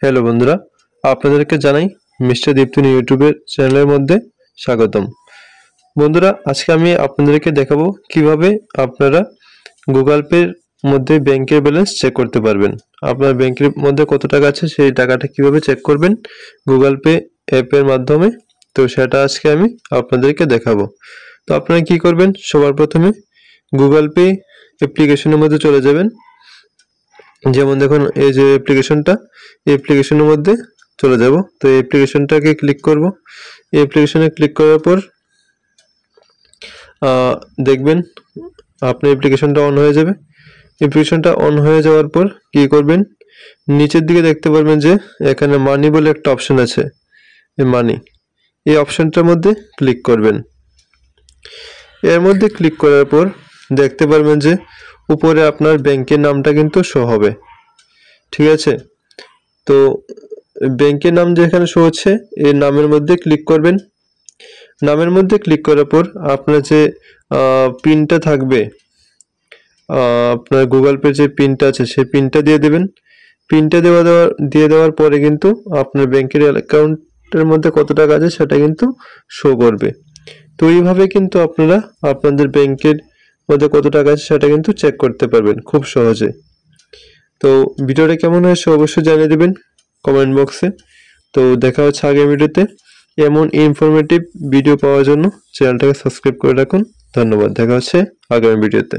Hello বন্ধুরা, আপনাদেরকে জানাই মিস্টার দীপ্তিন ইউটিউবের চ্যানেলের মধ্যে স্বাগতম। বন্ধুরা, আজকে আমি আপনাদেরকে দেখাবো কিভাবে আপনারা গুগল পের মধ্যে ব্যাংকের ব্যালেন্স চেক করতে পারবেন। আপনার ব্যাংকের মধ্যে কত টাকা আছে সেই টাকাটা কিভাবে চেক করবেন গুগল পে অ্যাপের মাধ্যমে, তো সেটা আজকে আমি আপনাদেরকে দেখাবো। তো আপনারা কি করবেন, সবার প্রথমে গুগল পে অ্যাপ্লিকেশনের মধ্যে চলে যাবেন। যেমন দেখুন এই যে অ্যাপ্লিকেশনটা, এই অ্যাপ্লিকেশনের মধ্যে চলে যাব। তো এই অ্যাপ্লিকেশনটাকে ক্লিক করব। এই অ্যাপ্লিকেশনে ক্লিক করার পর দেখবেন আপনার অ্যাপ্লিকেশনটা অন হয়ে যাবে। অ্যাপ্লিকেশনটা অন হয়ে যাওয়ার পর কি করবেন, নিচের দিকে দেখতে পারবেন যে এখানে মানি বলে একটা অপশন আছে। এই মানি, এই অপশনটার মধ্যে ক্লিক করবেন। এর মধ্যে ক্লিক করার পর দেখতে পারবেন যে উপরে আপনার ব্যাংকের নামটা কিন্তু শো হবে, ঠিক আছে। তো ব্যাংকের নাম যেখানে শো হচ্ছে এই নামের মধ্যে ক্লিক করবেন। নামের মধ্যে ক্লিক করার পর আপনার যে পিনটা থাকবে, আপনার গুগল পে যে পিনটা আছে সেই পিনটা দিয়ে দেবেন। পিনটা দিয়ে দেওয়ার পরে কিন্তু আপনার ব্যাংকের অ্যাকাউন্টের মধ্যে কত টাকা আছে সেটা কিন্তু শো করবে। তো এইভাবে কিন্তু আপনারা আপনাদের ব্যাংকের মধ্যে কত টাকা আছে সেটা কিন্তু চেক করতে পারবেন খুব সহজে। তো ভিডিওটা কেমন হয়েছে অবশ্যই জানিয়ে দেবেন কমেন্ট বক্সে। তো দেখা হচ্ছে আগের ভিডিওতে। এমন ইনফরমেটিভ ভিডিও পাওয়ার জন্য চ্যানেলটাকে সাবস্ক্রাইব করে রাখুন। ধন্যবাদ, দেখা হচ্ছে আগামী ভিডিওতে।